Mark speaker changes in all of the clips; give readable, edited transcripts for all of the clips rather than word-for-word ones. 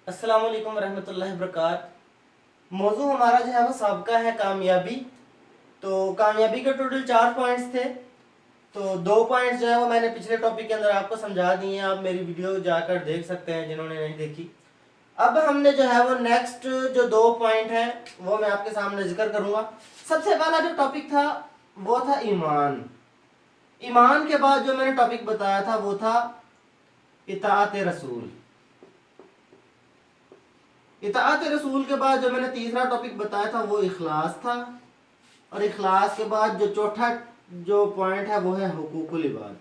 Speaker 1: अस्सलाम वालेकुम रहमतुल्लाहि वबरकात। मौजू हमारा जो है वो सबका है कामयाबी। तो कामयाबी के टोटल 4 पॉइंट्स थे। तो 2 पॉइंट्स जो है वो मैंने पिछले टॉपिक के अंदर आपको समझा दिए हैं, आप मेरी वीडियो जाकर देख सकते हैं जिन्होंने नहीं देखी। अब हमने जो है वो नेक्स्ट जो 2 पॉइंट है वो मैं आपके सामने जिक्र करूंगा। सबसे पहला जो टॉपिक था वो था ईमान। ईमान के बाद जो मैंने टॉपिक बताया था वो था इताअत रसूल। इताअत रसूल के बाद जो मैंने तीसरा टॉपिक बताया था वो इखलास था। और इखलास के बाद जो चौथा जो पॉइंट है वो है हुकूकुल इबाद।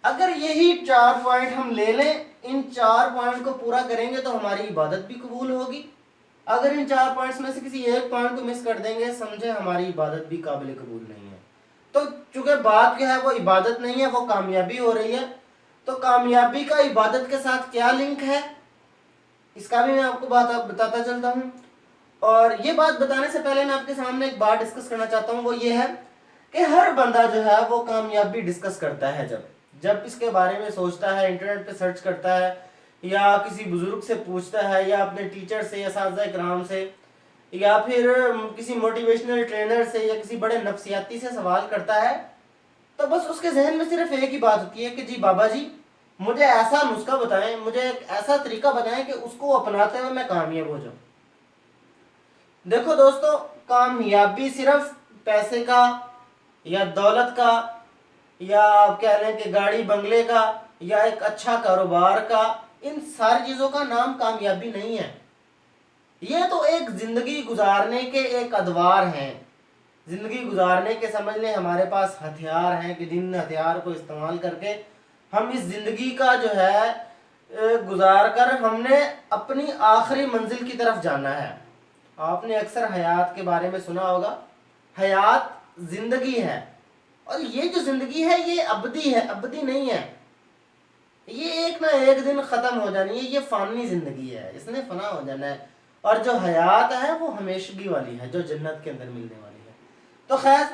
Speaker 1: अगर यही 4 पॉइंट हम ले लें, इन 4 पॉइंट को पूरा करेंगे तो हमारी इबादत भी कबूल होगी। अगर इन 4 पॉइंट्स में से किसी एक पॉइंट को मिस कर देंगे, समझे हमारी इबादत भी काबिल कबूल नहीं है। तो चूंकि बात क्या है वो इबादत नहीं है, वो कामयाबी हो रही है। तो कामयाबी का इबादत के साथ क्या लिंक है इसका भी मैं आपको बात बताता चलता हूँ। और ये बात बताने से पहले मैं आपके सामने एक बात डिस्कस करना चाहता हूँ, वो ये है कि हर बंदा जो है वो कामयाबी डिस्कस करता है जब जब इसके बारे में सोचता है, इंटरनेट पे सर्च करता है या किसी बुजुर्ग से पूछता है या अपने टीचर से या साथी इकराम से या फिर किसी मोटिवेशनल ट्रेनर से या किसी बड़े नफ्सियाती से सवाल करता है, तो बस उसके जहन में सिर्फ एक ही बात होती है कि जी बाबा जी मुझे ऐसा नुस्खा बताएं, मुझे एक ऐसा तरीका बताएं कि उसको अपनाते हुए मैं कामयाब हो जाऊं। देखो दोस्तों, कामयाबी सिर्फ पैसे का या दौलत का या आप कह लें कि गाड़ी बंगले का या एक अच्छा कारोबार का, इन सारी चीज़ों का नाम कामयाबी नहीं है। ये तो एक ज़िंदगी गुजारने के एक अदवार हैं। ज़िंदगी गुजारने के समझ लें हमारे पास हथियार हैं कि जिन हथियार को इस्तेमाल करके हम इस ज़िंदगी का जो है गुजार कर हमने अपनी आखिरी मंजिल की तरफ जाना है। आपने अक्सर हयात के बारे में सुना होगा। हयात ज़िंदगी है और ये जो ज़िंदगी है ये अबदी है, अबदी नहीं है। ये एक ना एक दिन ख़त्म हो जानी है, ये फ़ानी ज़िंदगी है, इसने फ़ना हो जाना है। और जो हयात है वो हमेशगी वाली है, जो जन्नत के अंदर मिलने वाली है। तो खैर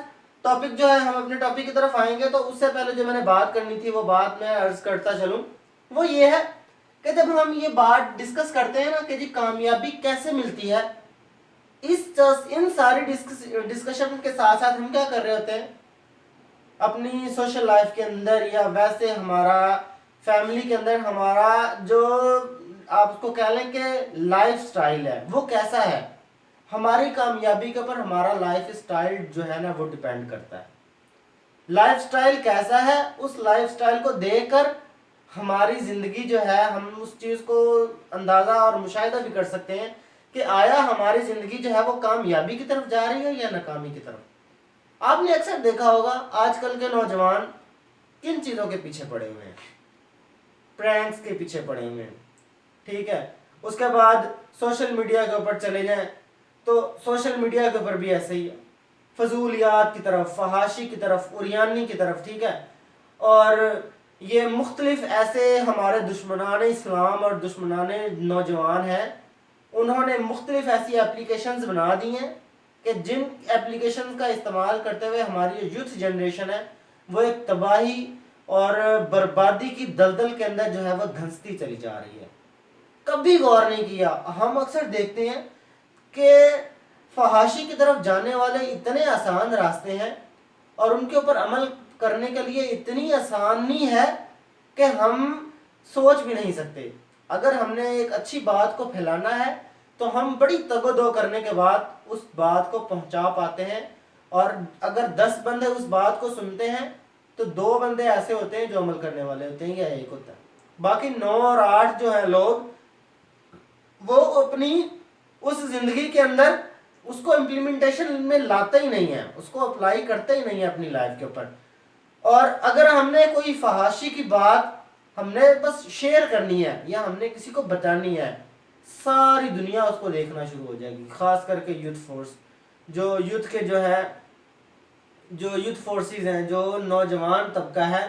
Speaker 1: टॉपिक जो है, हम अपने टॉपिक की तरफ आएंगे। तो उससे पहले जो मैंने बात करनी थी वो बात मैं अर्ज करता चलूँ, वो ये है कि जब हम ये बात डिस्कस करते हैं ना कि जी कामयाबी कैसे मिलती है, इन सारी डिस्कशन के साथ साथ हम क्या कर रहे होते हैं अपनी सोशल लाइफ के अंदर या वैसे हमारा फैमिली के अंदर हमारा जो आप उसको कह लें कि लाइफ स्टाइल है वो कैसा है। हमारी कामयाबी के ऊपर हमारा लाइफ स्टाइल जो है ना वो डिपेंड करता है। लाइफ स्टाइल कैसा है, उस लाइफ स्टाइल को देखकर हमारी ज़िंदगी जो है हम उस चीज़ को अंदाज़ा और मुशाहिदा भी कर सकते हैं कि आया हमारी ज़िंदगी जो है वो कामयाबी की तरफ जा रही है या नाकामी की तरफ। आपने अक्सर देखा होगा आजकल के नौजवान किन चीज़ों के पीछे पड़े हुए हैं, प्रैंक्स के पीछे पड़े हुए हैं, ठीक है। उसके बाद सोशल मीडिया के ऊपर चले जाएं तो सोशल मीडिया के ऊपर भी ऐसे ही है, फजूलियात की तरफ, फहाशी की तरफ, उरियानी की तरफ, ठीक है। और ये मुख्तलिफ ऐसे हमारे दुश्मनान इस्लाम और दुश्मनान नौजवान हैं, उन्होंने मुख्तलिफ ऐसी एप्लीकेशंस बना दी हैं कि जिन एप्लीकेशन का इस्तेमाल करते हुए हमारी जो यूथ जनरेशन है वो एक तबाही और बर्बादी की दलदल के अंदर जो है वो धंसती चली जा रही है। कभी गौर नहीं किया, हम अक्सर देखते हैं कि फहाशी की तरफ जाने वाले इतने आसान रास्ते हैं और उनके ऊपर अमल करने के लिए इतनी आसानी है कि हम सोच भी नहीं सकते। अगर हमने एक अच्छी बात को फैलाना है तो हम बड़ी तगोदो करने के बाद उस बात को पहुंचा पाते हैं। और अगर 10 बंदे उस बात को सुनते हैं तो 2 बंदे ऐसे होते हैं जो अमल करने वाले होते हैं या एक होता है, बाकी 9 और 8 जो है लोग वो अपनी उस जिंदगी के अंदर उसको इम्प्लीमेंटेशन में लाते ही नहीं है, उसको अप्लाई करते ही नहीं है अपनी लाइफ के ऊपर। और अगर हमने कोई फहाशी की बात हमने बस शेयर करनी है या हमने किसी को बतानी है, सारी दुनिया उसको देखना शुरू हो जाएगी। खास करके यूथ फोर्स, जो यूथ के जो है जो यूथ फोर्सेस हैं, जो नौजवान तबका है,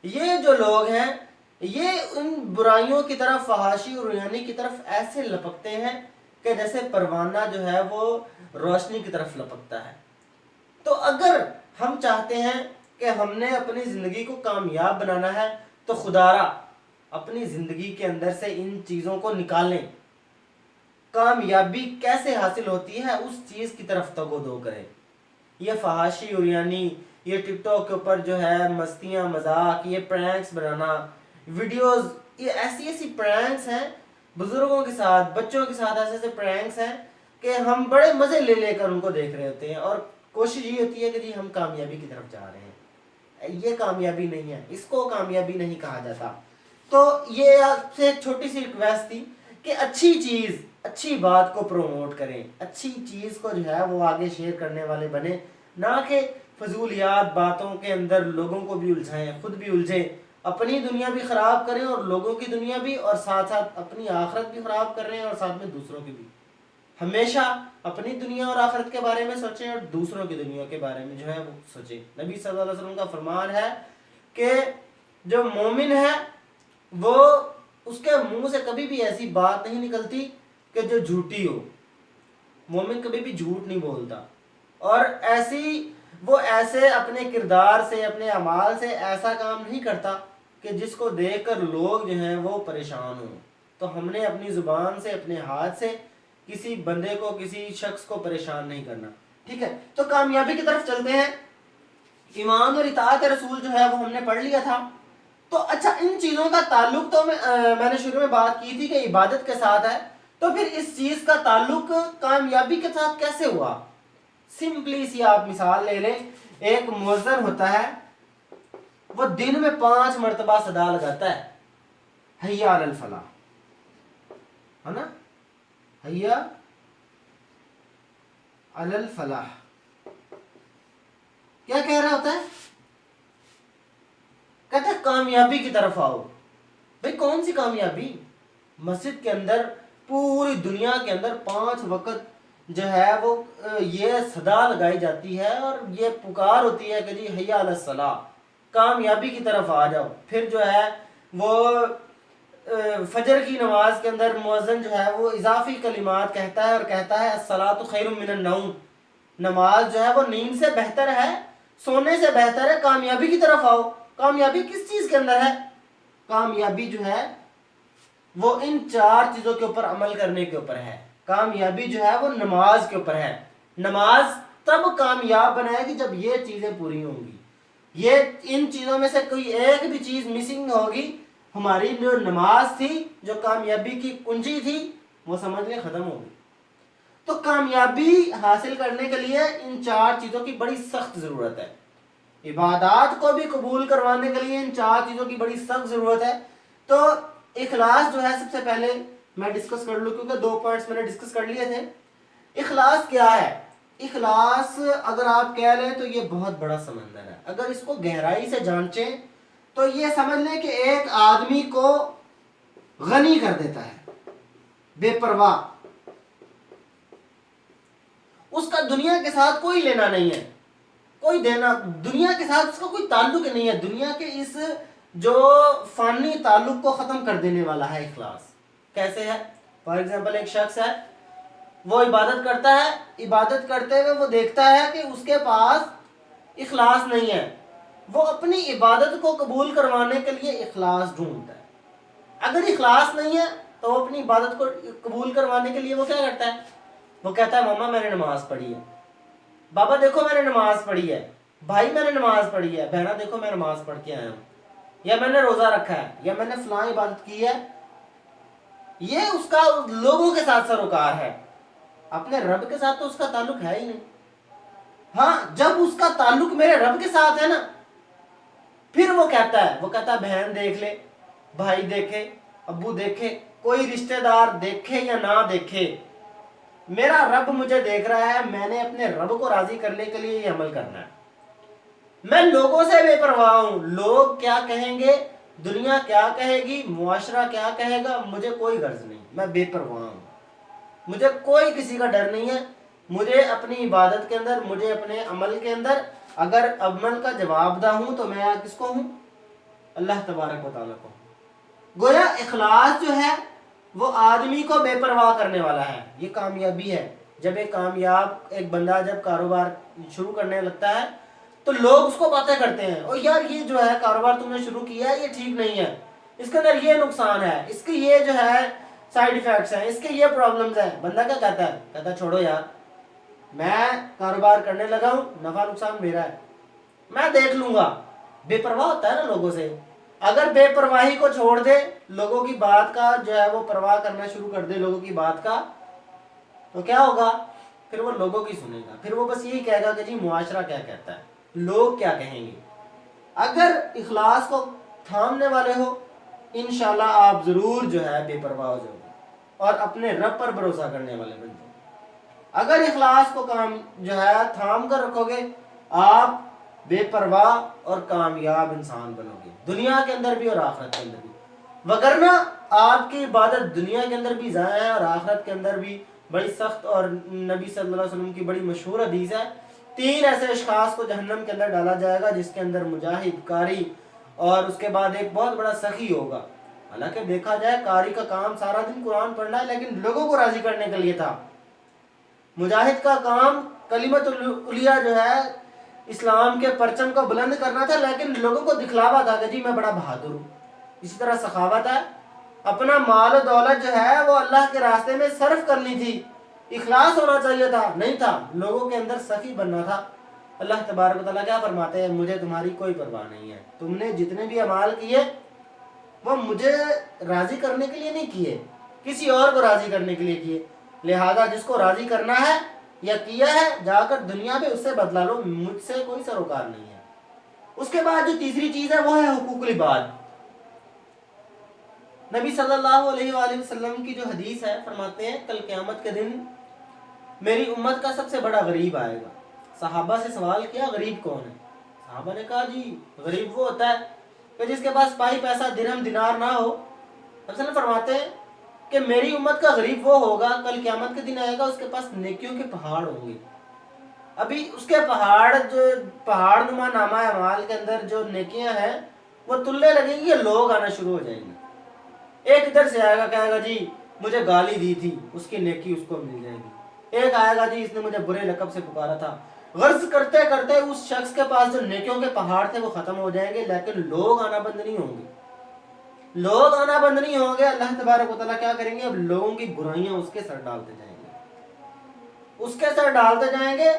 Speaker 1: ये जो लोग हैं ये उन बुराइयों की तरफ, फहाशी और रुयानी की तरफ ऐसे लपकते हैं कि जैसे परवाना जो है वो रोशनी की तरफ लपकता है। तो अगर हम चाहते हैं कि हमने अपनी ज़िंदगी को कामयाब बनाना है तो खुदारा اپنی زندگی کے اندر سے ان چیزوں کو نکالیں. کامیابی کیسے حاصل ہوتی ہے اس چیز کی طرف توجہ دو کریں. یہ فحاشی اور یعنی یہ ٹک ٹاک کے اوپر جو ہے مستیاں مذاق، یہ پرینکس بنانا، ویڈیوز، یہ ایسی ایسی پرینکس ہیں بزرگوں کے ساتھ، بچوں کے ساتھ، ایسے ایسے پرینکس ہیں کہ ہم بڑے مزے لے لے کر ان کو دیکھ رہے ہوتے ہیں، اور کوشش یہ ہوتی ہے کہ جی ہم کامیابی کی طرف جا رہے ہیں. یہ کامیابی نہیں ہے، اس کو کامیابی نہیں کہا جاتا. تو یہ آپ سے ایک چھوٹی سی ریکویسٹ تھی کہ اچھی چیز، اچھی بات کو پروموٹ کریں، اچھی چیز کو جو ہے وہ آگے شیئر کرنے والے بنے، نہ کہ فضولیات باتوں کے اندر لوگوں کو بھی الجھائیں، خود بھی الجھیں، اپنی دنیا بھی خراب کریں اور لوگوں کی دنیا بھی، اور ساتھ ساتھ اپنی آخرت بھی خراب کر رہے ہیں اور ساتھ میں دوسروں کی بھی. ہمیشہ اپنی دنیا اور آخرت کے بارے میں سوچیں اور دوسروں کی دنیا کے بارے میں جو ہے وہ سوچیں. نبی صلی اللہ علیہ وسلم کا فرمان ہے کہ جو مومن ہے وہ اس کے منہ سے کبھی بھی ایسی بات نہیں نکلتی کہ جو جھوٹی ہو. مومن کبھی بھی جھوٹ نہیں بولتا، اور وہ ایسے اپنے کردار سے، اپنے اعمال سے ایسا کام نہیں کرتا کہ جس کو دیکھ کر لوگ جو ہیں وہ پریشان ہوں. تو ہم نے اپنی زبان سے، اپنے ہاتھ سے کسی بندے کو، کسی شخص کو پریشان نہیں کرنا. ٹھیک ہے، تو کامیابی کی طرف چلتے ہیں. ایمان اور اطاعت رسول جو ہے وہ ہم نے پڑھ لیا تھا. تو اچھا، ان چیزوں کا تعلق تو میں نے شروع میں بات کی تھی کہ عبادت کے ساتھ ہے، تو پھر اس چیز کا تعلق کامیابی کے ساتھ کیسے ہوا؟ سمپلی سی آپ مثال لے لیں. ایک مؤذن ہوتا ہے، وہ دن میں 5 مرتبہ صدا لگاتا ہے، حیا علی الفلاح، ہے نا، حیا علی الفلاح. کیا کہہ رہا ہوتا ہے؟ کہتا ہے کامیابی کی طرف آؤ. بھئی کون سی کامیابی؟ مسجد کے اندر، پوری دنیا کے اندر 5 وقت جو ہے وہ یہ صدا لگائی جاتی ہے اور یہ پکار ہوتی ہے کہ جی حیا علی الصلاح، کامیابی کی طرف آ جاؤ. پھر جو ہے وہ فجر کی نماز کے اندر مؤذن جو ہے وہ اضافی کلمات کہتا ہے اور کہتا ہے الصلاۃ خیر من النوم، نماز جو ہے وہ نیند سے بہتر ہے، سونے سے بہتر ہے، کامیابی کی طرف آؤ. کامیابی کس چیز کے اندر ہے؟ کامیابی جو ہے وہ ان 4 چیزوں کے اوپر عمل کرنے کے اوپر ہے. کامیابی جو ہے وہ نماز کے اوپر ہے. نماز تب کامیاب بنائے گی جب یہ چیزیں پوری ہوں گی. یہ ان چیزوں میں سے کوئی ایک بھی چیز مسنگ ہوگی، ہماری جو نماز تھی، جو کامیابی کی کنجی تھی، وہ سمجھ لیں ختم ہوگی. تو کامیابی حاصل کرنے کے لیے ان 4 چیزوں کی بڑی سخت ضرورت ہے. عبادات کو بھی قبول کروانے کے لیے ان 4 چیزوں کی بڑی سخت ضرورت ہے. تو اخلاص جو ہے سب سے پہلے میں ڈسکس کر لوں، کیونکہ 2 پوائنٹس میں نے ڈسکس کر لیے تھے. اخلاص کیا ہے؟ اخلاص اگر آپ کہہ لیں تو یہ بہت بڑا سمندر ہے. اگر اس کو گہرائی سے جانچیں تو یہ سمجھ لیں کہ ایک آدمی کو غنی کر دیتا ہے، بے پرواہ، اس کا دنیا کے ساتھ کوئی لینا نہیں ہے، کوئی دینا، دنیا کے ساتھ اس کا کوئی تعلق نہیں ہے. دنیا کے اس جو فانی تعلق کو ختم کر دینے والا ہے اخلاص. کیسے ہے؟ فار ایگزامپل ایک شخص ہے، وہ عبادت کرتا ہے، عبادت کرتے ہوئے وہ دیکھتا ہے کہ اس کے پاس اخلاص نہیں ہے. وہ اپنی عبادت کو قبول کروانے کے لیے اخلاص ڈھونڈتا ہے. اگر اخلاص نہیں ہے تو وہ اپنی عبادت کو قبول کروانے کے لیے وہ کیا کرتا ہے؟ وہ کہتا ہے ماما میں نے نماز پڑھی ہے، بابا دیکھو میں نے نماز پڑھی ہے، بھائی میں نے نماز پڑھی ہے، بہنا دیکھو میں نماز پڑھ کے آیا ہوں، یا میں نے روزہ رکھا ہے، یا میں نے فلاں عبادت کی ہے. یہ اس کا لوگوں کے ساتھ سروکار ہے، اپنے رب کے ساتھ تو اس کا تعلق ہے ہی نہیں. ہاں، جب اس کا تعلق میرے رب کے ساتھ ہے نا، پھر وہ کہتا ہے بہن دیکھ لے، بھائی دیکھے، ابو دیکھے، کوئی رشتہ دار دیکھے یا نہ دیکھے، میرا رب مجھے دیکھ رہا ہے. میں نے اپنے رب کو راضی کرنے کے لیے یہ عمل کرنا ہے. میں لوگوں سے بے پرواہ ہوں، لوگ کیا کہیں گے، دنیا کیا کہے گی، معاشرہ کیا کہے گا، مجھے کوئی غرض نہیں. میں بے پرواہ ہوں، مجھے کوئی کسی کا ڈر نہیں ہے. مجھے اپنی عبادت کے اندر، مجھے اپنے عمل کے اندر، اگر عمل کا جواب دہ ہوں تو میں کس کو ہوں؟ اللہ تبارک و تعالیٰ کو. گویا اخلاص جو ہے وہ آدمی کو بے پرواہ کرنے والا ہے. یہ کامیابی ہے. جب ایک بندہ جب کاروبار شروع کرنے لگتا ہے تو لوگ اس کو باتیں کرتے ہیں، اور یار یہ جو ہے کاروبار تم نے شروع کیا ہے یہ ٹھیک نہیں ہے، اس کے اندر یہ نقصان ہے، اس کے یہ جو ہے سائیڈ ایفیکٹس ہیں، اس کے یہ پرابلمز ہیں، بندہ کیا کہتا ہے؟ کہتا ہے چھوڑو یار، میں کاروبار کرنے لگا ہوں، نفع نقصان میرا ہے، میں دیکھ لوں گا۔ بے پرواہ ہوتا ہے نا لوگوں سے۔ اگر بے پرواہی کو چھوڑ دے، لوگوں کی بات کا جو ہے وہ پرواہ کرنا شروع کر دے لوگوں کی بات کا، تو کیا ہوگا؟ پھر وہ لوگوں کی سنے گا، پھر وہ بس یہی کہے گا کہ جی معاشرہ کیا کہتا ہے، لوگ کیا کہیں گے۔ اگر اخلاص کو تھامنے والے ہو، انشاءاللہ آپ ضرور جو ہے بے پرواہ ہو جاؤ گے اور اپنے رب پر بھروسہ کرنے والے بن جاؤ گے۔ اگر اخلاص کو کام جو ہے تھام کر رکھو گے، آپ بے پرواہ اور کامیاب انسان بنو گے، دنیا کے اندر بھی اور آخرت کے اندر بھی۔ وگرنہ آپ کی عبادت دنیا کے اندر بھی ضائع ہے اور آخرت کے اندر بھی بڑی سخت، اور نبی صلی اللہ علیہ وسلم کی بڑی مشہور حدیث ہے، 3 ایسے اشخاص کو جہنم کے اندر ڈالا جائے گا جس کے اندر مجاہد، قاری اور اس کے بعد ایک بہت بڑا سخی ہوگا۔ حالانکہ دیکھا جائے قاری کا کام سارا دن قرآن پڑھنا ہے، لیکن لوگوں کو راضی کرنے کے لیے تھا۔ مجاہد کا کام کلمت العلیہ جو ہے اسلام کے پرچم کو بلند کرنا تھا، لیکن لوگوں کو دکھلاوا تھا کہ جی میں بڑا بہادر ہوں۔ اسی طرح سخاوت ہے، اپنا مال و دولت جو ہے وہ اللہ کے راستے میں صرف کرنی تھی، اخلاص ہونا چاہیے تھا، نہیں تھا، لوگوں کے اندر سخی بننا تھا۔ اللہ تبارک و تعالیٰ کیا فرماتے ہیں؟ مجھے تمہاری کوئی پرواہ نہیں ہے، تم نے جتنے بھی اعمال کیے وہ مجھے راضی کرنے کے لیے نہیں کیے، کسی اور کو راضی کرنے کے لیے کیے، لہذا جس کو راضی کرنا ہے یا کیا ہے جا کر دنیا میں اس سے بدلا لو، مجھ سے کوئی سروکار نہیں ہے۔ اس کے بعد جو تیسری چیز ہے وہ ہے حقوق العباد۔ نبی صلی اللہ علیہ وآلہ وسلم کی جو حدیث ہے، فرماتے ہیں کل قیامت کے دن میری امت کا سب سے بڑا غریب آئے گا۔ صحابہ سے سوال کیا غریب کون ہے؟ صحابہ نے کہا جی غریب وہ ہوتا ہے کہ جس کے پاس پائی پیسہ درہم دینار نہ ہو۔ مثلا فرماتے ہیں کہ میری امت کا غریب وہ ہوگا، کل قیامت کے دن آئے گا، اس کے پاس نیکیوں کے پہاڑ ہوں گے۔ ابھی اس کے پہاڑ نما نامہ اعمال کے اندر جو نیکیاں ہیں وہ تلنے لگیں گی، لوگ آنا شروع ہو جائیں گے۔ ایک ادھر سے آئے گا، کہے گا جی مجھے گالی دی تھی، اس کی نیکی اس کو مل جائے گی۔ ایک آئے گا جی اس نے مجھے برے لقب سے پکارا تھا۔ غرض کرتے کرتے اس شخص کے پاس جو نیکیوں کے پہاڑ تھے وہ ختم ہو جائیں گے، لیکن لوگ آنا بند نہیں ہوں گے۔ لوگ آنا بند نہیں ہوں گے، اللہ تبارک و تعالیٰ کیا کریں گے؟ اب لوگوں کی برائیاں اس کے سر ڈالتے جائیں گے، اس کے سر ڈالتے جائیں گے۔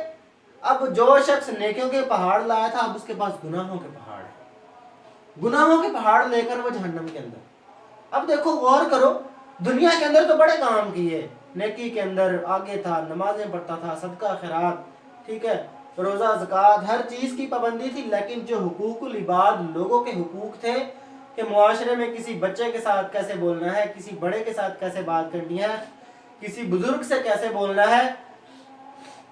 Speaker 1: اب جو شخص نیکیوں کے پہاڑ لایا تھا، اب اس کے پاس گناہوں کے پہاڑ ہیں، گناہوں کے پہاڑ لے کر وہ جہنم کے اندر۔ اب دیکھو غور کرو، دنیا کے اندر تو بڑے کام کیے، نیکی کے اندر آگے تھا، نمازیں پڑھتا تھا، صدقہ خیرات، ٹھیک ہے، روزہ زکوٰۃ، ہر چیز کی پابندی تھی، لیکن جو حقوق العباد لوگوں کے حقوق تھے کہ معاشرے میں کسی بچے کے ساتھ کیسے بولنا ہے، کسی بڑے کے ساتھ کیسے بات کرنی ہے، کسی بزرگ سے کیسے بولنا ہے،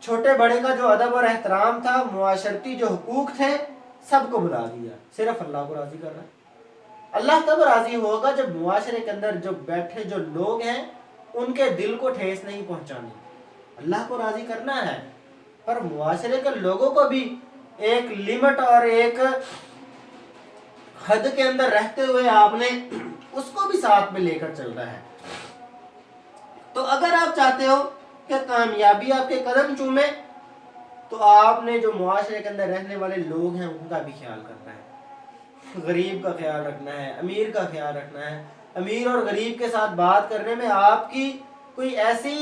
Speaker 1: چھوٹے بڑے کا جو ادب اور احترام تھا، معاشرتی جو حقوق تھے، سب کو بھلا دیا، صرف اللہ کو راضی کر رہا ہے۔ اللہ تب راضی ہوگا جب معاشرے کے اندر جو بیٹھے جو لوگ ہیں ان کے دل کو ٹھیس نہیں پہنچانی۔ اللہ کو راضی کرنا ہے، پر معاشرے کے لوگوں کو بھی ایک لمٹ اور ایک حد کے اندر رہتے ہوئے آپ نے اس کو بھی ساتھ میں لے کر چلنا ہے۔ تو اگر آپ چاہتے ہو کہ کامیابی آپ کے قدم چومے، تو آپ نے جو معاشرے کے اندر رہنے والے لوگ ہیں ان کا بھی خیال کرنا ہے، غریب کا خیال رکھنا ہے، امیر کا خیال رکھنا ہے۔ امیر اور غریب کے ساتھ بات کرنے میں آپ کی کوئی ایسی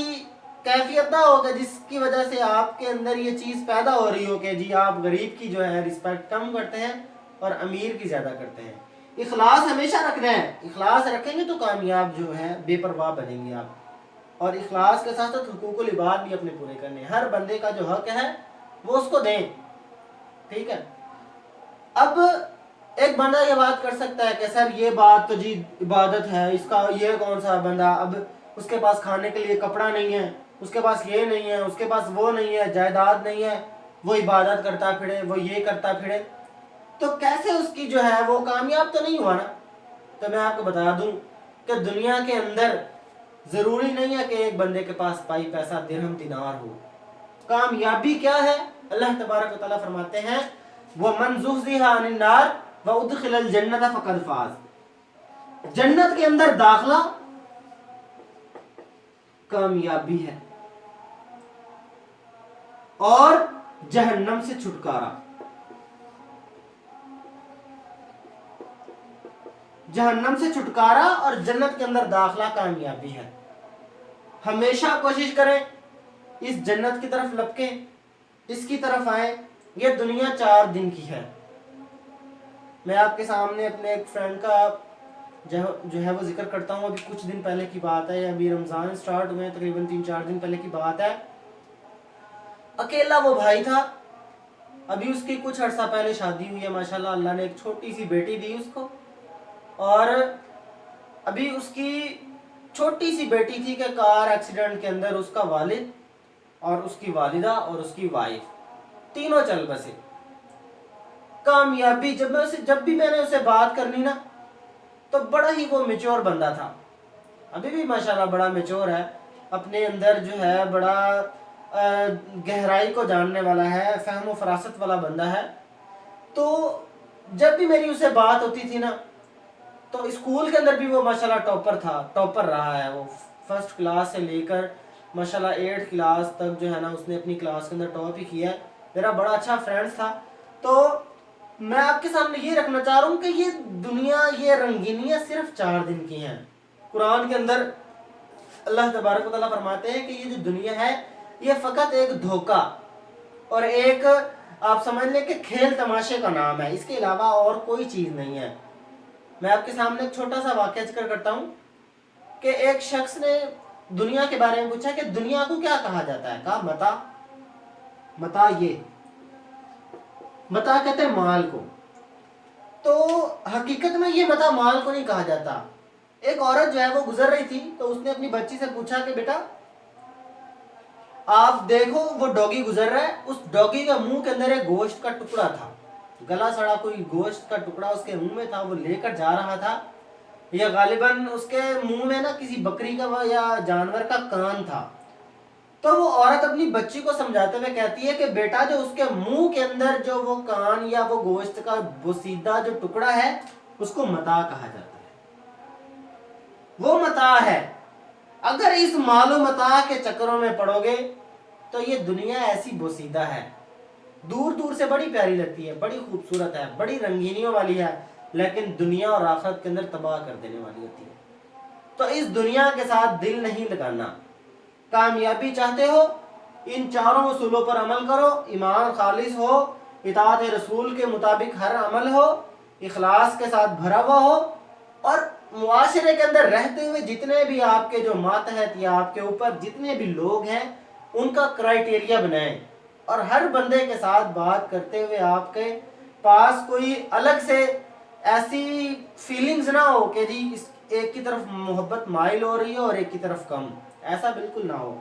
Speaker 1: کیفیت نہ ہو کہ جس کی وجہ سے آپ کے اندر یہ چیز پیدا ہو رہی ہو کہ جی آپ غریب کی جو ہے رسپیکٹ کم کرتے ہیں اور امیر کی زیادہ کرتے ہیں۔ اخلاص ہمیشہ رکھنا ہے، اخلاص رکھیں گے تو کامیاب جو ہے بے پرواہ بنیں گے آپ، اور اخلاص کے ساتھ ساتھ حقوق العباد بھی اپنے پورے کرنے ہیں، ہر بندے کا جو حق ہے وہ اس کو دیں، ٹھیک ہے۔ اب ایک بندہ یہ بات کر سکتا ہے کہ سر یہ بات تو جی عبادت ہے، اس کا یہ کون سا بندہ، اب اس کے پاس کھانے کے لیے کپڑا نہیں ہے، اس کے پاس یہ نہیں ہے، اس کے پاس وہ نہیں ہے، جائیداد نہیں ہے، وہ عبادت کرتا پھرے، وہ یہ کرتا پھرے، تو کیسے اس کی جو ہے وہ کامیاب تو نہیں ہوا نا۔ تو میں آپ کو بتا دوں کہ دنیا کے اندر ضروری نہیں ہے کہ ایک بندے کے پاس پائی پیسہ درہم دینار ہو۔ کامیابی کیا ہے؟ اللہ تبارک و تعالیٰ فرماتے ہیں وَمَنْ زُحْزِحَ عَنِ النَّارِ وَأُدْخِلَ الْجَنَّةَ فَقَدْ فَازَ، جنت کے اندر داخلہ کامیابی ہے، اور جہنم سے چھٹکارا۔ जहन्नम से छुटकारा और जन्नत के अंदर दाखिला कामयाबी है। हमेशा कोशिश करें इस जन्नत की तरफ लपके, इसकी तरफ आए। ये दुनिया 4 दिन की है। मैं आपके सामने अपने एक फ्रेंड का जो है वो जिक्र करता हूँ। अभी कुछ दिन पहले की बात है, अभी रमज़ान स्टार्ट हुए तकरीबन 3-4 दिन पहले की बात है। अकेला वो भाई था, अभी उसकी कुछ अर्सा पहले शादी हुई है माशाल्लाह, अल्लाह ने एक छोटी सी बेटी दी उसको। और अभी उसकी छोटी सी बेटी थी कि कार एक्सीडेंट के अंदर उसका वालिद और उसकी वालिदा और उसकी वाइफ तीनों चल बसे। कामयाबी, जब भी मैंने उसे बात करनी ना, तो बड़ा ही वो मैच्योर बंदा था, अभी भी माशाल्लाह बड़ा मैच्योर है, अपने अंदर जो है बड़ा गहराई को जानने वाला है, फहम व फरासत वाला बंदा है। तो जब भी मेरी उससे बात होती थी ना, तो स्कूल के अंदर भी वो माशाल्लाह टॉपर था, टॉपर रहा है वो। फर्स्ट क्लास से लेकर माशाल्लाह 8th क्लास तक जो है ना उसने अपनी क्लास के अंदर टॉप ही किया है। मेरा बड़ा अच्छा फ्रेंड था। तो मैं आपके सामने ये रखना चाह रहा हूँ कि ये दुनिया, ये रंगीनियाँ सिर्फ 4 दिन की हैं। कुरान के अंदर अल्लाह तबारक व तआला फरमाते हैं कि ये जो दुनिया है ये फ़कत एक धोखा और एक आप समझ लें कि खेल तमाशे का नाम है, इसके अलावा और कोई चीज़ नहीं है। मैं आपके सामने एक छोटा सा वाक़या जिक्र करता हूँ कि एक शख्स ने दुनिया के बारे में पूछा कि दुनिया को क्या कहा जाता है। कहा मता। मता ये मता कहते हैं माल को। तो हकीकत में ये मता माल को नहीं कहा जाता। एक औरत जो है वो गुजर रही थी, तो उसने अपनी बच्ची से पूछा कि बेटा आप देखो वो डॉगी गुजर रहा है, उस डॉगी का मुंह के अंदर एक गोश्त का टुकड़ा था, गला सड़ा कोई गोश्त का टुकड़ा उसके मुंह में था, वो लेकर जा रहा था, या गालिबन उसके मुंह में ना किसी बकरी का या जानवर का कान था। तो वो औरत अपनी बच्ची को समझाते हुए कहती है कि बेटा जो उसके मुंह के अंदर जो वो कान या वो गोश्त का बोसीदा जो टुकड़ा है उसको मता कहा जाता है, वो मता है। अगर इस मालो मता के चक्करों में पड़ोगे तो ये दुनिया ऐसी बोसीदा है, दूर दूर से बड़ी प्यारी लगती है, बड़ी खूबसूरत है, बड़ी रंगीनियों वाली है, लेकिन दुनिया और आखिरत के अंदर तबाह कर देने वाली होती है। तो इस दुनिया के साथ दिल नहीं लगाना। कामयाबी चाहते हो, इन चारों उसूलों पर अमल करो। ईमान खालिस हो, इताअत रसूल के मुताबिक हर अमल हो, इखलास के साथ भरा हुआ हो, और मुआशरे के अंदर रहते हुए जितने भी आपके जो मातहत या आपके ऊपर जितने भी लोग हैं उनका क्राइटेरिया बनाएं, और हर बंदे के साथ बात करते हुए आपके पास कोई अलग से ऐसी फीलिंग्स ना हो कि जी इस एक की तरफ मोहब्बत माइल हो रही है और एक की तरफ कम, ऐसा बिल्कुल ना हो।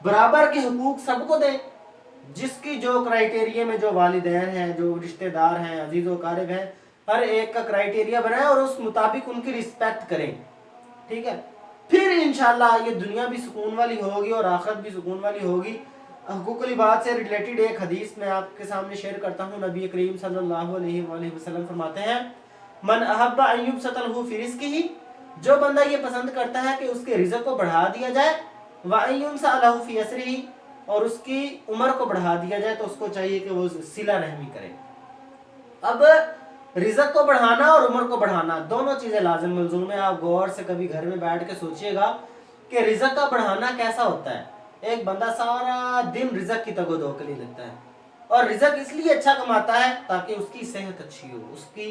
Speaker 1: बराबर के हुकूक सबको दें। जिसकी जो क्राइटेरिया में जो वालिदैन हैं, जो रिश्तेदार हैं, अजीज़ व क़ारिब हैं, हर एक का क्राइटेरिया बनाएं और उस मुताबिक उनकी रिस्पेक्ट करें, ठीक है। फिर इंशाल्लाह ये दुनिया भी सुकून वाली होगी और आखिरत भी सुकून वाली होगी। हुकूकुल इबाद से रिलेटेड एक हदीस मैं आपके सामने शेयर करता हूँ। नबी करीम सल्लल्लाहु अलैहि वसल्लम फरमाते हैं, मन अहब्बा अन युबसतलहु फी रिज़्क़िही, जो बंदा ये पसंद करता है कि उसके रिज़्क़ को बढ़ा दिया जाए, व अन युनसअलहु फी असरिही, और उसकी उम्र को बढ़ा दिया जाए, तो उसको चाहिए कि वो सिला रहमी करे। अब रिज़्क़ को बढ़ाना और उम्र को बढ़ाना दोनों चीज़ें लाज़िम मलज़ूम है। आप गौर से कभी घर में बैठ के सोचिएगा कि रिज़्क़ का बढ़ाना कैसा होता है। एक बंदा सारा दिन रिज़्क़ की तगोदो के लिए लगता है, और रिज़्क़ इसलिए अच्छा कमाता है ताकि उसकी सेहत अच्छी हो, उसकी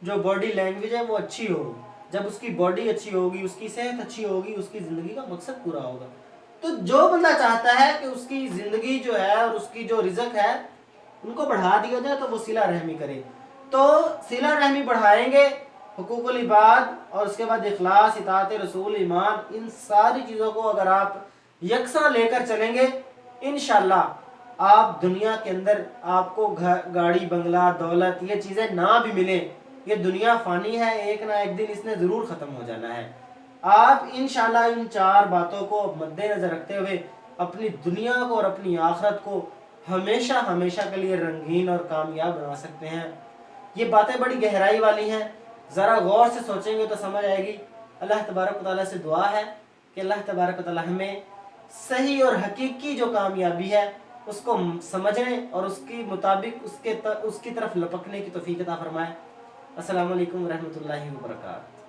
Speaker 1: जो बॉडी लैंग्वेज है वो अच्छी हो। जब उसकी बॉडी अच्छी होगी, उसकी सेहत अच्छी होगी, उसकी ज़िंदगी का मकसद पूरा होगा। तो जो बंदा चाहता है कि उसकी ज़िंदगी जो है और उसकी जो रिज़्क़ है उनको बढ़ा दिया जाए, तो वो सिला रहमी करे। तो सिला रहमी बढ़ाएंगे, हुकूकुल इबाद, और उसके बाद इखलास, इताअत रसूल, ईमान, इन सारी चीज़ों को अगर आप यकसा लेकर चलेंगे, इंशाल्लाह आप दुनिया के अंदर आपको गाड़ी, बंगला, दौलत, ये चीज़ें ना भी मिलें, ये दुनिया फ़ानी है, एक ना एक दिन इसने ज़रूर ख़त्म हो जाना है। आप इंशाल्लाह इन 4 बातों को मद्देनज़र रखते हुए अपनी दुनिया को और अपनी आखिरत को हमेशा हमेशा के लिए रंगीन और कामयाब बना सकते हैं। ये बातें बड़ी गहराई वाली हैं, ज़रा गौर से सोचेंगे तो समझ आएगी। अल्लाह तबारक व तआला से दुआ है कि अल्लाह तबारक व तआला हमें सही और हकीकी जो कामयाबी है उसको समझने और उसके मुताबिक उसकी तरफ लपकने की तौफीक अता फरमाए। अस्सलामु अलैकुम व रहमतुल्लाहि व बरकातहू।